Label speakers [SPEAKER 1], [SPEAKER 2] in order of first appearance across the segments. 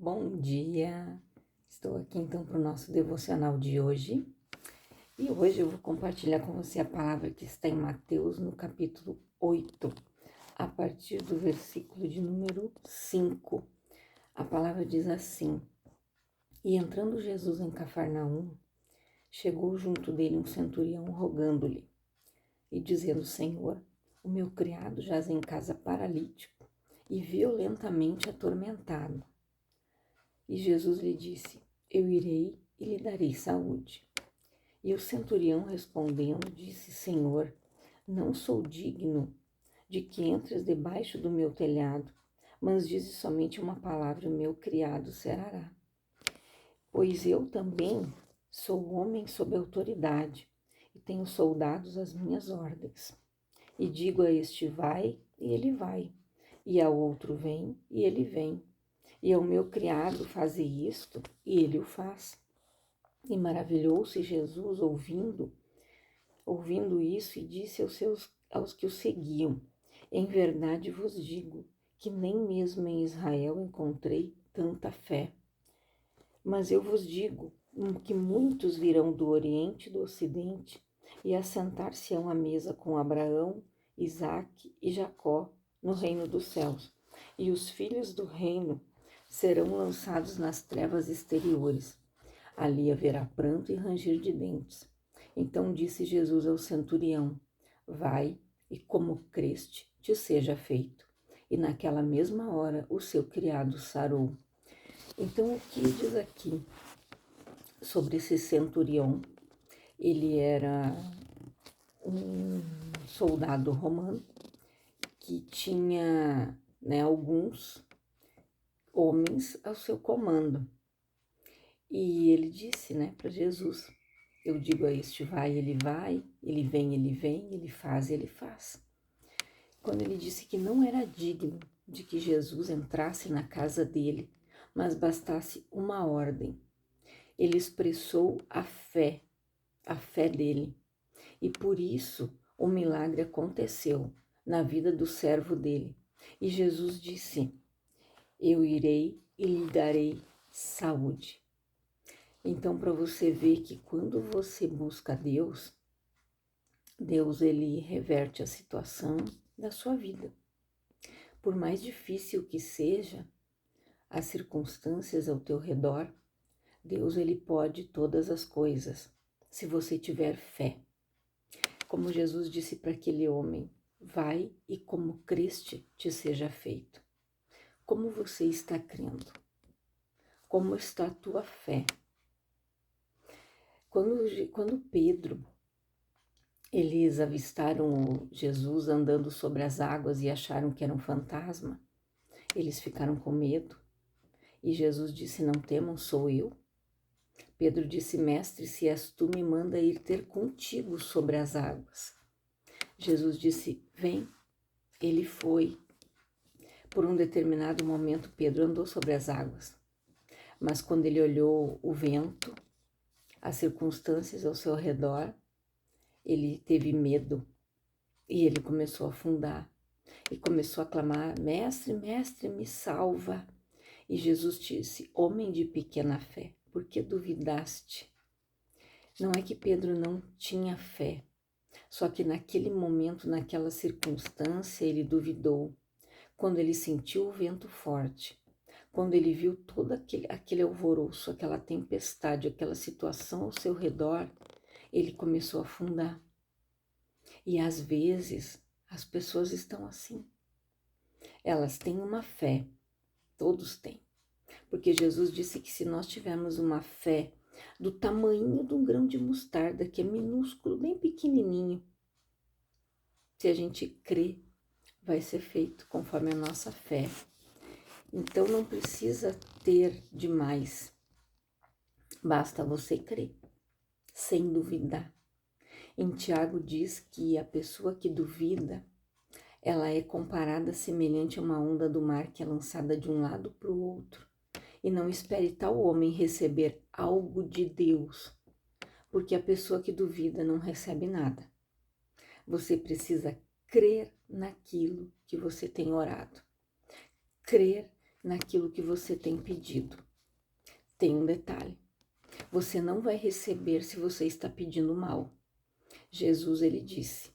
[SPEAKER 1] Bom dia! Estou aqui então para o nosso devocional de hoje e hoje eu vou compartilhar com você a palavra que está em Mateus no capítulo 8, a partir do versículo de número 5. A palavra diz assim: E entrando Jesus em Cafarnaum, chegou junto dele um centurião rogando-lhe e dizendo: Senhor, o meu criado jaz em casa paralítico e violentamente atormentado. E Jesus lhe disse: Eu irei e lhe darei saúde. E o centurião respondendo disse: Senhor, não sou digno de que entres debaixo do meu telhado, mas dize somente uma palavra e o meu criado sarará. Pois eu também sou homem sob autoridade e tenho soldados às minhas ordens. E digo a este: vai, e ele vai, e ao outro: vem, e ele vem. E ao meu criado faze isto, e ele o faz. E maravilhou-se Jesus ouvindo isso, e disse aos que o seguiam: Em verdade vos digo que nem mesmo em Israel encontrei tanta fé. Mas eu vos digo que muitos virão do Oriente e do Ocidente e assentar-se-ão à mesa com Abraão, Isaque e Jacó no reino dos céus. E os filhos do reino serão lançados nas trevas exteriores. Ali haverá pranto e ranger de dentes. Então disse Jesus ao centurião: Vai, e como creste, te seja feito. E naquela mesma hora o seu criado sarou. Então, o que diz aqui sobre esse centurião? Ele era um soldado romano que tinha, alguns homens ao seu comando. E ele disse, para Jesus: Eu digo a este: vai, ele vem, ele faz, ele faz. Quando ele disse que não era digno de que Jesus entrasse na casa dele, mas bastasse uma ordem, ele expressou a fé dele. E por isso o milagre aconteceu na vida do servo dele. E Jesus disse: Eu irei e lhe darei saúde. Então, para você ver que quando você busca Deus, ele reverte a situação da sua vida. Por mais difícil que seja as circunstâncias ao teu redor, Deus, ele pode todas as coisas, se você tiver fé. Como Jesus disse para aquele homem: vai e como creste te seja feito. Como você está crendo? Como está a tua fé? Quando Pedro, eles avistaram Jesus andando sobre as águas e acharam que era um fantasma, eles ficaram com medo. E Jesus disse: Não temam, sou eu. Pedro disse: Mestre, se és tu, me manda ir ter contigo sobre as águas. Jesus disse: Vem. Ele foi. Por um determinado momento, Pedro andou sobre as águas. Mas quando ele olhou o vento, as circunstâncias ao seu redor, ele teve medo e ele começou a afundar. E começou a clamar: Mestre, mestre, me salva. E Jesus disse: Homem de pequena fé, por que duvidaste? Não é que Pedro não tinha fé, só que naquele momento, naquela circunstância, ele duvidou. Quando ele sentiu o vento forte, quando ele viu todo aquele alvoroço, aquela tempestade, aquela situação ao seu redor, ele começou a afundar. E às vezes as pessoas estão assim. Elas têm uma fé, todos têm. Porque Jesus disse que se nós tivermos uma fé do tamanho de um grão de mostarda, que é minúsculo, bem pequenininho, se a gente crê, vai ser feito conforme a nossa fé. Então não precisa ter demais, basta você crer, sem duvidar. Em Tiago diz que a pessoa que duvida, ela é comparada semelhante a uma onda do mar que é lançada de um lado para o outro. E não espere tal homem receber algo de Deus, porque a pessoa que duvida não recebe nada. Você precisa crer naquilo que você tem orado. Crer naquilo que você tem pedido. Tem um detalhe: você não vai receber se você está pedindo mal. Jesus, ele disse: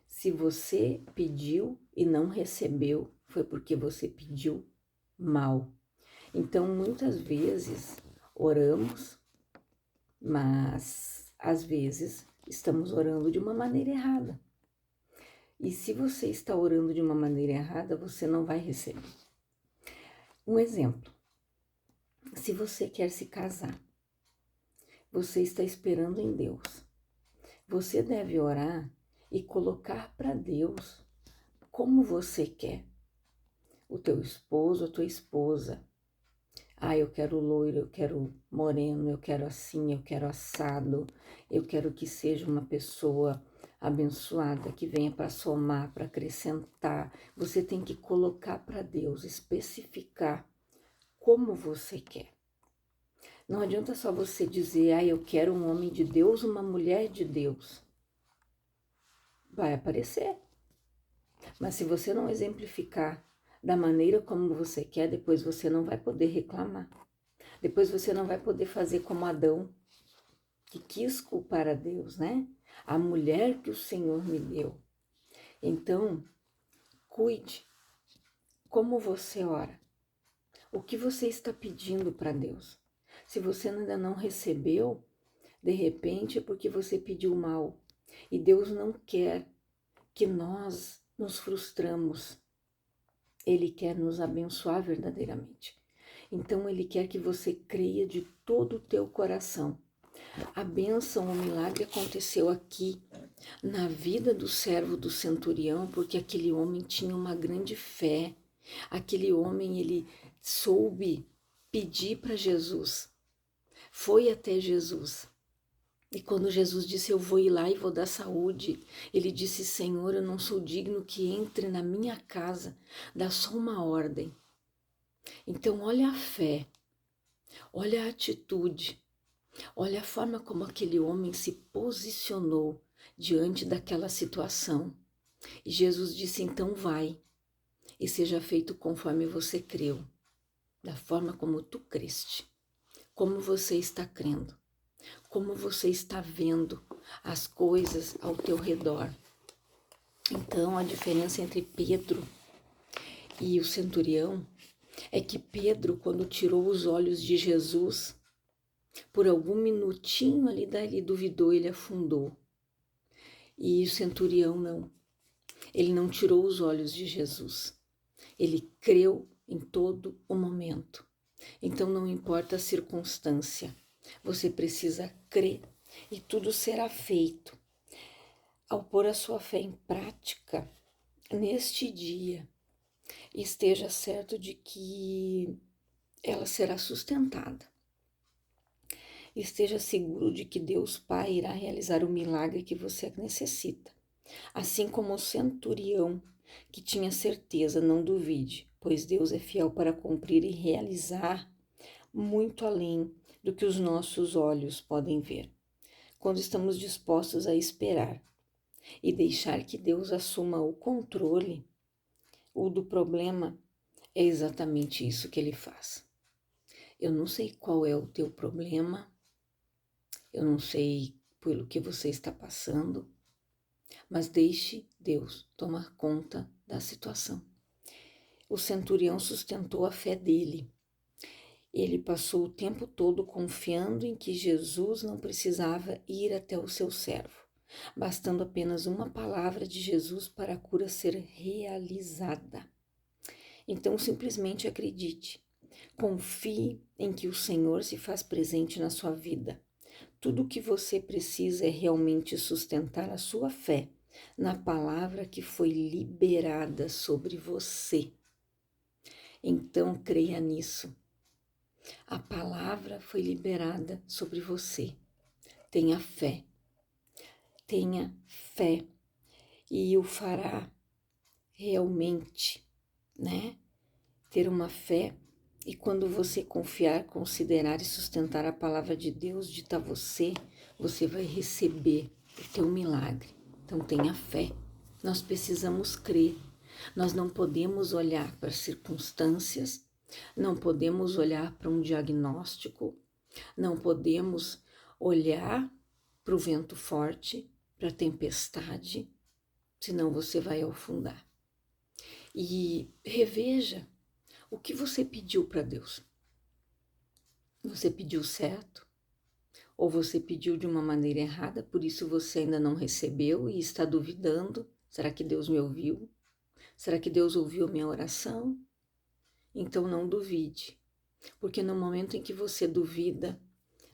[SPEAKER 1] se você pediu e não recebeu, foi porque você pediu mal. Então, muitas vezes oramos, mas às vezes estamos orando de uma maneira errada. E se você está orando de uma maneira errada, você não vai receber. Um exemplo: se você quer se casar, você está esperando em Deus. Você deve orar e colocar para Deus como você quer. O teu esposo, a tua esposa. Eu quero loiro, eu quero moreno, eu quero assim, eu quero assado. Eu quero que seja uma pessoa abençoada, que venha para somar, para acrescentar. Você tem que colocar para Deus, especificar como você quer. Não adianta só você dizer, eu quero um homem de Deus, uma mulher de Deus. Vai aparecer. Mas se você não exemplificar da maneira como você quer, depois você não vai poder reclamar. Depois você não vai poder fazer como Adão, que quis culpar a Deus, né? A mulher que o Senhor me deu. Então, cuide como você ora. O que você está pedindo para Deus? Se você ainda não recebeu, de repente é porque você pediu mal. E Deus não quer que nós nos frustramos. Ele quer nos abençoar verdadeiramente. Então, Ele quer que você creia de todo o teu coração. A bênção, o milagre aconteceu aqui, na vida do servo do centurião, porque aquele homem tinha uma grande fé. Aquele homem, ele soube pedir para Jesus. Foi até Jesus. E quando Jesus disse, eu vou ir lá e vou dar saúde, ele disse, Senhor, eu não sou digno que entre na minha casa, dá só uma ordem. Então, olha a fé, olha a atitude, olha a forma como aquele homem se posicionou diante daquela situação. E Jesus disse, então vai, e seja feito conforme você creu, da forma como tu creste, como você está crendo. Como você está vendo as coisas ao teu redor. Então, a diferença entre Pedro e o centurião é que Pedro, quando tirou os olhos de Jesus, por algum minutinho ali dali duvidou, ele afundou. E o centurião não. Ele não tirou os olhos de Jesus. Ele creu em todo o momento. Então, não importa a circunstância. Você precisa crer e tudo será feito. Ao pôr a sua fé em prática, neste dia, esteja certo de que ela será sustentada. Esteja seguro de que Deus Pai irá realizar o milagre que você necessita. Assim como o centurião, que tinha certeza, não duvide, pois Deus é fiel para cumprir e realizar muito além do que os nossos olhos podem ver. Quando estamos dispostos a esperar e deixar que Deus assuma o controle, o do problema, é exatamente isso que Ele faz. Eu não sei qual é o teu problema, eu não sei pelo que você está passando, mas deixe Deus tomar conta da situação. O centurião sustentou a fé dele. Ele passou o tempo todo confiando em que Jesus não precisava ir até o seu servo, bastando apenas uma palavra de Jesus para a cura ser realizada. Então, simplesmente acredite, confie em que o Senhor se faz presente na sua vida. Tudo o que você precisa é realmente sustentar a sua fé na palavra que foi liberada sobre você. Então, creia nisso. A palavra foi liberada sobre você. Tenha fé. Tenha fé. E o fará realmente, né? Ter uma fé. E quando você confiar, considerar e sustentar a palavra de Deus dita a você, você vai receber o teu milagre. Então tenha fé. Nós precisamos crer. Nós não podemos olhar para as circunstâncias Não podemos olhar para um diagnóstico, não podemos olhar para o vento forte, para a tempestade, senão você vai afundar. E reveja o que você pediu para Deus. Você pediu certo? Ou você pediu de uma maneira errada, por isso você ainda não recebeu e está duvidando? Será que Deus me ouviu? Será que Deus ouviu a minha oração? Então não duvide, porque no momento em que você duvida,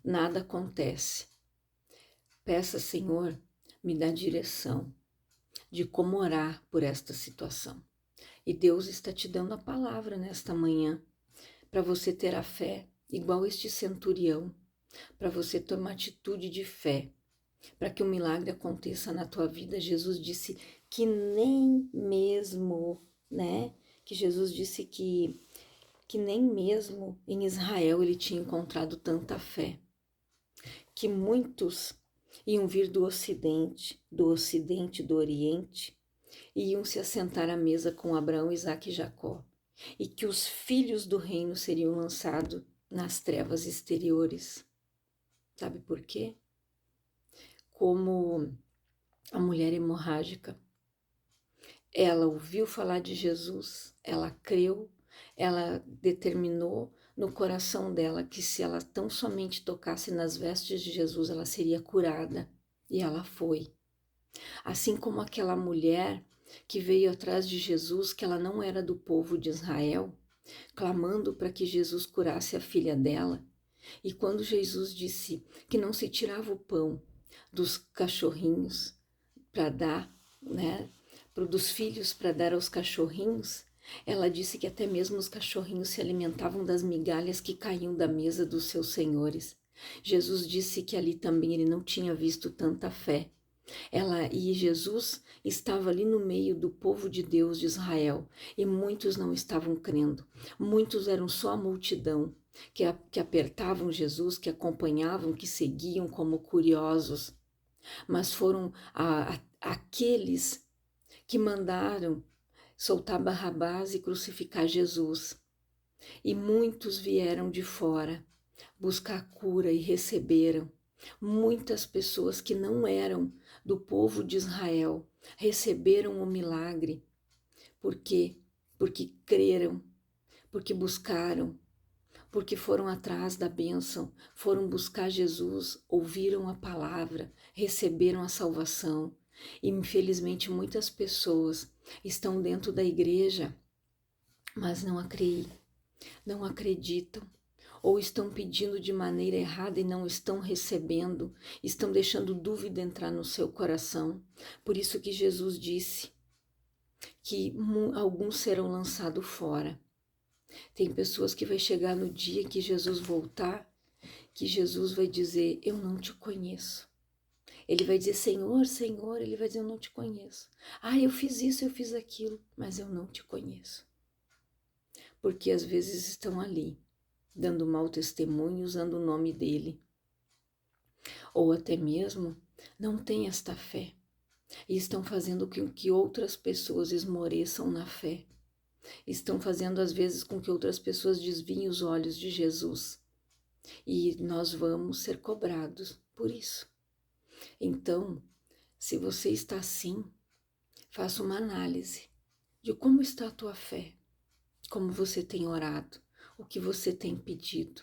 [SPEAKER 1] nada acontece. Peça, Senhor, me dá direção de como orar por esta situação. E Deus está te dando a palavra nesta manhã, para você ter a fé, igual este centurião, para você tomar atitude de fé, para que o milagre aconteça na tua vida. Jesus disse que nem mesmo, que Jesus disse que nem mesmo em Israel ele tinha encontrado tanta fé, que muitos iam vir do Ocidente, do Oriente, e iam se assentar à mesa com Abraão, Isaque e Jacó, e que os filhos do reino seriam lançados nas trevas exteriores. Sabe por quê? Como a mulher hemorrágica, ela ouviu falar de Jesus, ela creu, ela determinou no coração dela que se ela tão somente tocasse nas vestes de Jesus, ela seria curada, e ela foi. Assim como aquela mulher que veio atrás de Jesus, que ela não era do povo de Israel, clamando para que Jesus curasse a filha dela. E quando Jesus disse que não se tirava o pão dos cachorrinhos para dar, dos filhos para dar aos cachorrinhos, ela disse que até mesmo os cachorrinhos se alimentavam das migalhas que caíam da mesa dos seus senhores. Jesus disse que ali também ele não tinha visto tanta fé. Jesus estava ali no meio do povo de Deus de Israel, e muitos não estavam crendo. Muitos eram só a multidão que apertavam Jesus, que acompanhavam, que seguiam como curiosos. Mas foram aqueles que mandaram soltar Barrabás e crucificar Jesus. E muitos vieram de fora buscar cura e receberam. Muitas pessoas que não eram do povo de Israel receberam o milagre. Por quê? Porque creram, porque buscaram, porque foram atrás da bênção, foram buscar Jesus, ouviram a palavra, receberam a salvação. E infelizmente muitas pessoas estão dentro da igreja, mas não acreditam, ou estão pedindo de maneira errada e não estão recebendo, estão deixando dúvida entrar no seu coração. Por isso que Jesus disse que alguns serão lançados fora. Tem pessoas que vai chegar no dia que Jesus voltar, que Jesus vai dizer, eu não te conheço. Ele vai dizer, Senhor, Senhor, ele vai dizer, eu não te conheço. Ah, eu fiz isso, eu fiz aquilo, mas eu não te conheço. Porque às vezes estão ali, dando mau testemunho, usando o nome dele. Ou até mesmo não têm esta fé e estão fazendo com que outras pessoas esmoreçam na fé. Estão fazendo às vezes com que outras pessoas desviem os olhos de Jesus. E nós vamos ser cobrados por isso. Então, se você está assim, faça uma análise de como está a tua fé, como você tem orado, o que você tem pedido.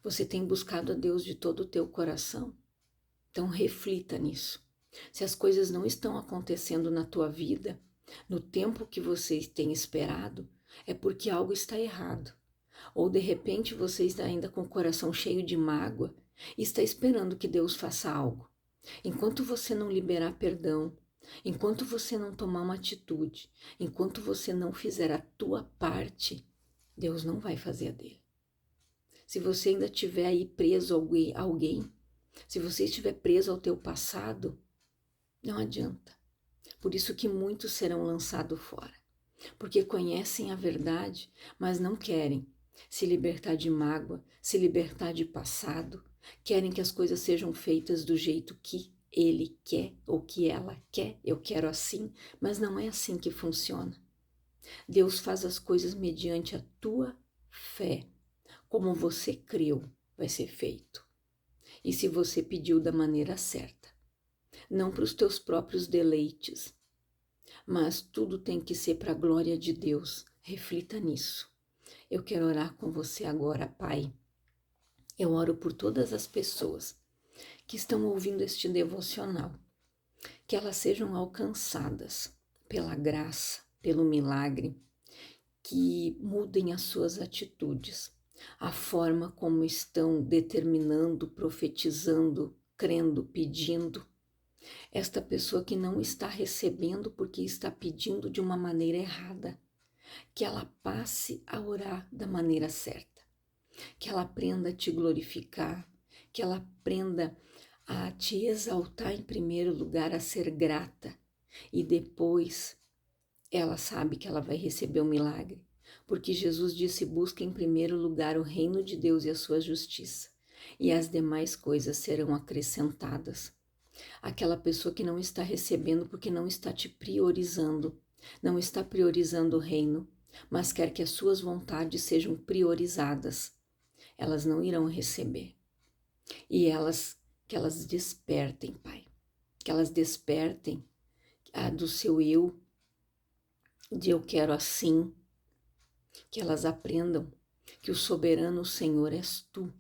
[SPEAKER 1] Você tem buscado a Deus de todo o teu coração? Então reflita nisso. Se as coisas não estão acontecendo na tua vida, no tempo que você tem esperado, é porque algo está errado. Ou de repente você está ainda com o coração cheio de mágoa e está esperando que Deus faça algo. Enquanto você não liberar perdão, enquanto você não tomar uma atitude, enquanto você não fizer a tua parte, Deus não vai fazer a dele. Se você ainda estiver aí preso a alguém, se você estiver preso ao teu passado, não adianta. Por isso que muitos serão lançados fora. Porque conhecem a verdade, mas não querem se libertar de mágoa, se libertar de passado. Querem que as coisas sejam feitas do jeito que ele quer ou que ela quer. Eu quero assim, mas não é assim que funciona. Deus faz as coisas mediante a tua fé, como você creu, vai ser feito. E se você pediu da maneira certa, não para os teus próprios deleites, mas tudo tem que ser para a glória de Deus. Reflita nisso. Eu quero orar com você agora, Pai. Eu oro por todas as pessoas que estão ouvindo este devocional, que elas sejam alcançadas pela graça, pelo milagre, que mudem as suas atitudes, a forma como estão determinando, profetizando, crendo, pedindo. Esta pessoa que não está recebendo porque está pedindo de uma maneira errada, que ela passe a orar da maneira certa, que ela aprenda a te glorificar, que ela aprenda a te exaltar em primeiro lugar, a ser grata, e depois ela sabe que ela vai receber o milagre, porque Jesus disse: busca em primeiro lugar o reino de Deus e a sua justiça, e as demais coisas serão acrescentadas. Aquela pessoa que não está recebendo porque não está te priorizando, não está priorizando o reino, mas quer que as suas vontades sejam priorizadas, elas não irão receber. E que elas despertem, Pai, que elas despertem do seu eu, de eu quero assim, que elas aprendam que o soberano Senhor és tu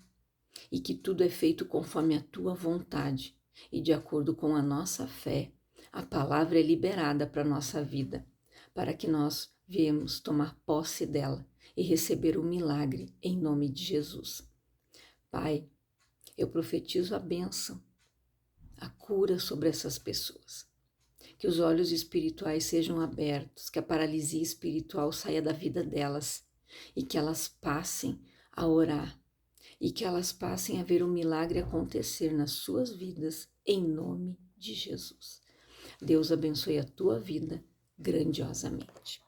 [SPEAKER 1] e que tudo é feito conforme a tua vontade e de acordo com a nossa fé. A palavra é liberada para a nossa vida, para que nós viemos tomar posse dela e receber o milagre em nome de Jesus. Pai, eu profetizo a bênção, a cura sobre essas pessoas. Que os olhos espirituais sejam abertos, que a paralisia espiritual saia da vida delas e que elas passem a orar e que elas passem a ver o milagre acontecer nas suas vidas, em nome de Jesus. Deus abençoe a tua vida grandiosamente.